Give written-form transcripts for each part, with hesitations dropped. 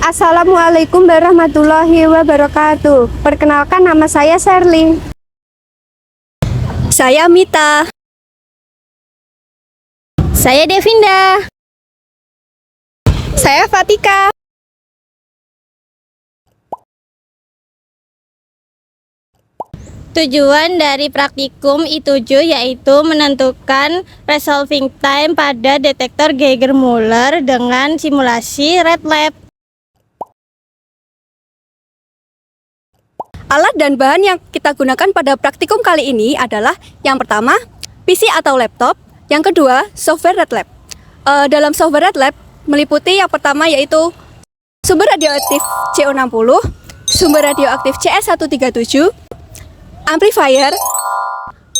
Assalamualaikum warahmatullahi wabarakatuh. Perkenalkan, nama saya Sherly. Saya Mita. Saya Devinda. Saya Fatika. Tujuan dari praktikum I7 yaitu menentukan resolving time pada detektor Geiger-Müller dengan simulasi red lab. Alat dan bahan yang kita gunakan pada praktikum kali ini adalah yang pertama, PC atau laptop, yang kedua, software red lab. Dalam software red lab meliputi yang pertama yaitu sumber radioaktif CO60, sumber radioaktif CS137, amplifier,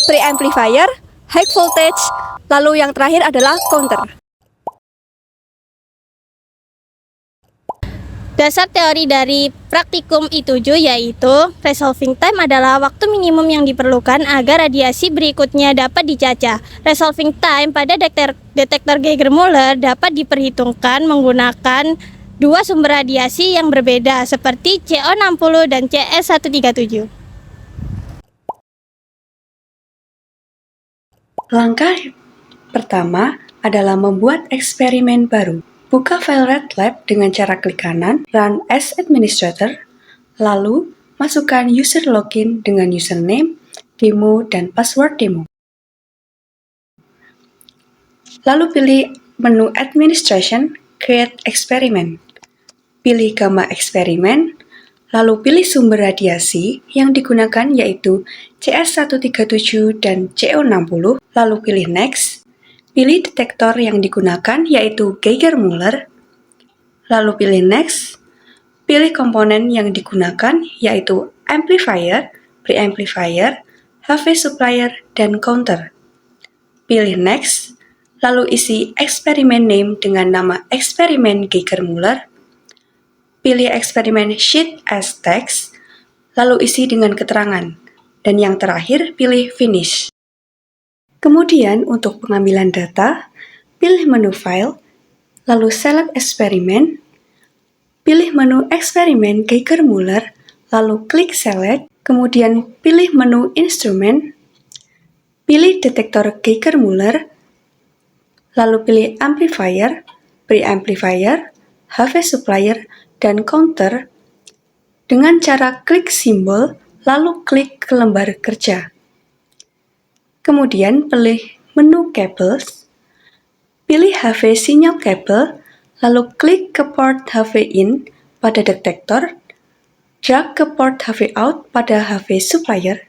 preamplifier, high voltage, lalu yang terakhir adalah counter. Dasar teori dari praktikum I7 yaitu resolving time adalah waktu minimum yang diperlukan agar radiasi berikutnya dapat dicacah. Resolving time pada detektor Geiger-Müller dapat diperhitungkan menggunakan dua sumber radiasi yang berbeda seperti CO60 dan CS137. Langkah pertama adalah membuat eksperimen baru. Buka file Red Lab dengan cara klik kanan, Run as Administrator, lalu masukkan user login dengan username, demo, dan password demo. Lalu pilih menu Administration, Create Experiment. Pilih gamma eksperimen, lalu pilih sumber radiasi yang digunakan yaitu CS137 dan CO60, lalu pilih Next. Pilih detektor yang digunakan yaitu Geiger-Müller, lalu pilih Next. Pilih komponen yang digunakan yaitu amplifier, preamplifier, HV supplier, dan counter. Pilih Next, lalu isi eksperimen name dengan nama eksperimen Geiger-Müller. Pilih eksperimen sheet as text, lalu isi dengan keterangan. Dan yang terakhir, pilih Finish. Kemudian untuk pengambilan data, pilih menu File, lalu Select Eksperimen, pilih menu Eksperimen Geiger-Müller, lalu klik Select, kemudian pilih menu Instrumen, pilih detektor Geiger-Müller, lalu pilih Amplifier, Preamplifier, HV Supplier, dan Counter dengan cara klik simbol, lalu klik ke lembar kerja. Kemudian pilih menu Cables, pilih HV sinyal kabel, lalu klik ke port HV in pada detektor, drag ke port HV out pada HV supplier,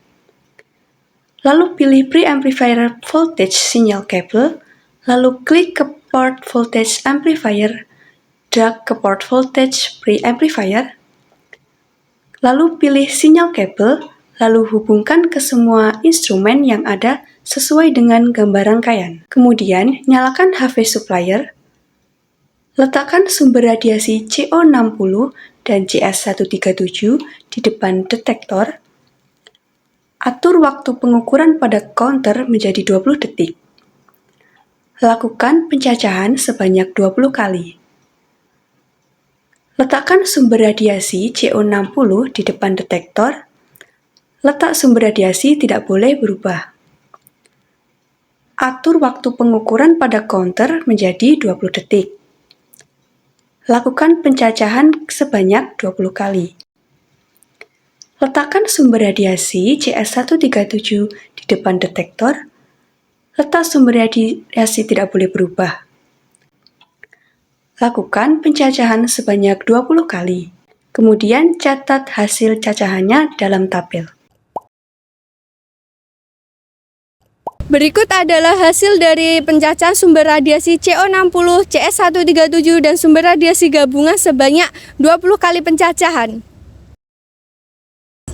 lalu pilih preamplifier voltage sinyal kabel, lalu klik ke port voltage amplifier, drag ke port voltage preamplifier, lalu pilih sinyal kabel, lalu hubungkan ke semua instrumen yang ada sesuai dengan gambar rangkaian. Kemudian, nyalakan HV supplier, letakkan sumber radiasi CO60 dan CS137 di depan detektor, atur waktu pengukuran pada counter menjadi 20 detik. Lakukan pencacahan sebanyak 20 kali. Letakkan sumber radiasi CO60 di depan detektor. Letak sumber radiasi tidak boleh berubah. Atur waktu pengukuran pada counter menjadi 20 detik. Lakukan pencacahan sebanyak 20 kali. Letakkan sumber radiasi CS137 di depan detektor. Letak sumber radiasi tidak boleh berubah. Lakukan pencacahan sebanyak 20 kali. Kemudian catat hasil cacahannya dalam tabel. Berikut adalah hasil dari pencacahan sumber radiasi CO60, CS137, dan sumber radiasi gabungan sebanyak 20 kali pencacahan.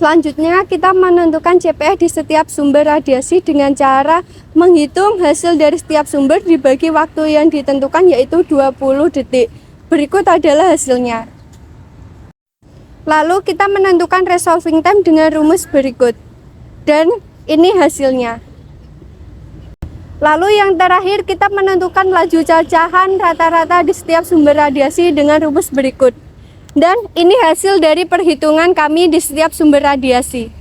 Selanjutnya, kita menentukan CPF di setiap sumber radiasi dengan cara menghitung hasil dari setiap sumber dibagi waktu yang ditentukan yaitu 20 detik. Berikut adalah hasilnya. Lalu kita menentukan resolving time dengan rumus berikut. Dan ini hasilnya. Lalu yang terakhir kita menentukan laju cacahan rata-rata di setiap sumber radiasi dengan rumus berikut. Dan ini hasil dari perhitungan kami di setiap sumber radiasi.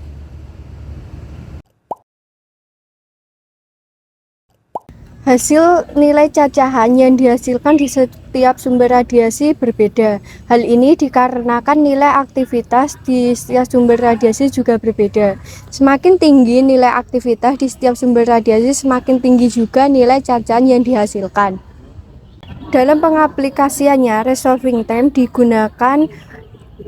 Hasil nilai cacahan yang dihasilkan di setiap sumber radiasi berbeda. Hal ini dikarenakan nilai aktivitas di setiap sumber radiasi juga berbeda. Semakin tinggi nilai aktivitas di setiap sumber radiasi, semakin tinggi juga nilai cacahan yang dihasilkan. Dalam pengaplikasiannya, resolving time digunakan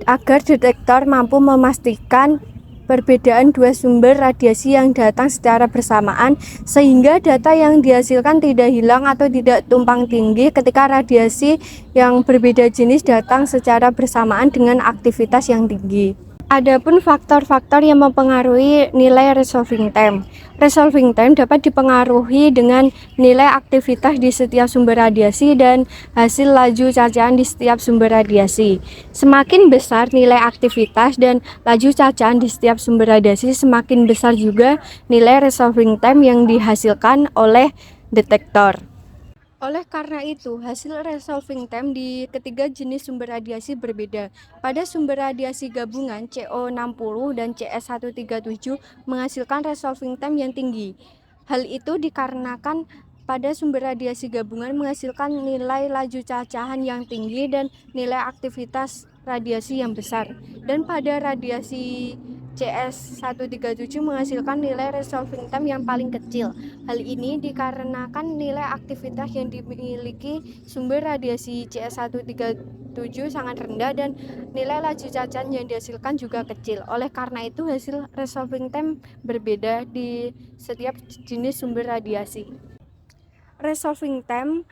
agar detektor mampu memastikan perbedaan dua sumber radiasi yang datang secara bersamaan, sehingga data yang dihasilkan tidak hilang atau tidak tumpang tindih ketika radiasi yang berbeda jenis datang secara bersamaan dengan aktivitas yang tinggi. Adapun faktor-faktor yang mempengaruhi nilai resolving time. Resolving time dapat dipengaruhi dengan nilai aktivitas di setiap sumber radiasi dan hasil laju cacahan di setiap sumber radiasi. Semakin besar nilai aktivitas dan laju cacahan di setiap sumber radiasi, semakin besar juga nilai resolving time yang dihasilkan oleh detektor. Oleh karena itu, hasil resolving time di ketiga jenis sumber radiasi berbeda. Pada sumber radiasi gabungan CO60 dan CS137 menghasilkan resolving time yang tinggi. Hal itu dikarenakan pada sumber radiasi gabungan menghasilkan nilai laju cacahan yang tinggi dan nilai aktivitas radiasi yang besar. Dan pada radiasi CS137 menghasilkan nilai resolving time yang paling kecil. Hal ini dikarenakan nilai aktivitas yang dimiliki sumber radiasi CS137 sangat rendah dan nilai laju cacahan yang dihasilkan juga kecil. Oleh karena itu, hasil resolving time berbeda di setiap jenis sumber radiasi. Resolving time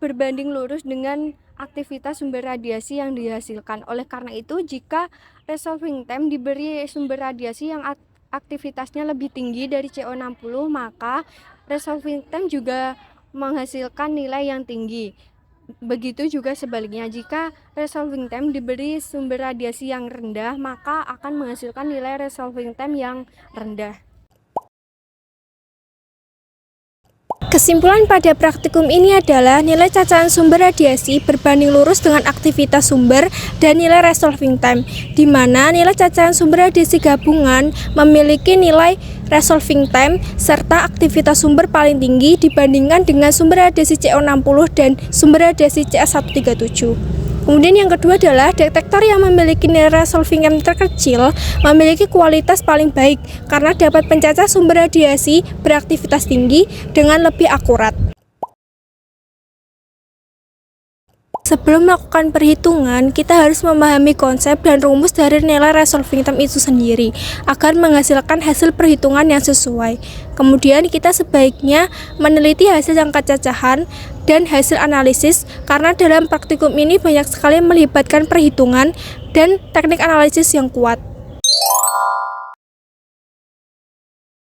berbanding lurus dengan aktivitas sumber radiasi yang dihasilkan. Oleh karena itu, jika resolving time diberi sumber radiasi yang aktivitasnya lebih tinggi dari CO60, maka resolving time juga menghasilkan nilai yang tinggi. Begitu juga sebaliknya, jika resolving time diberi sumber radiasi yang rendah, maka akan menghasilkan nilai resolving time yang rendah. Kesimpulan pada praktikum ini adalah nilai cacahan sumber radiasi berbanding lurus dengan aktivitas sumber dan nilai resolving time, di mana nilai cacahan sumber radiasi gabungan memiliki nilai resolving time serta aktivitas sumber paling tinggi dibandingkan dengan sumber radiasi CO60 dan sumber radiasi CS137. Kemudian yang kedua adalah detektor yang memiliki nilai resolving time terkecil memiliki kualitas paling baik karena dapat mencacah sumber radiasi beraktivitas tinggi dengan lebih akurat. Sebelum melakukan perhitungan, kita harus memahami konsep dan rumus dari nilai resolving time itu sendiri agar menghasilkan hasil perhitungan yang sesuai. Kemudian kita sebaiknya meneliti hasil angka cacahan dan hasil analisis karena dalam praktikum ini banyak sekali melibatkan perhitungan dan teknik analisis yang kuat.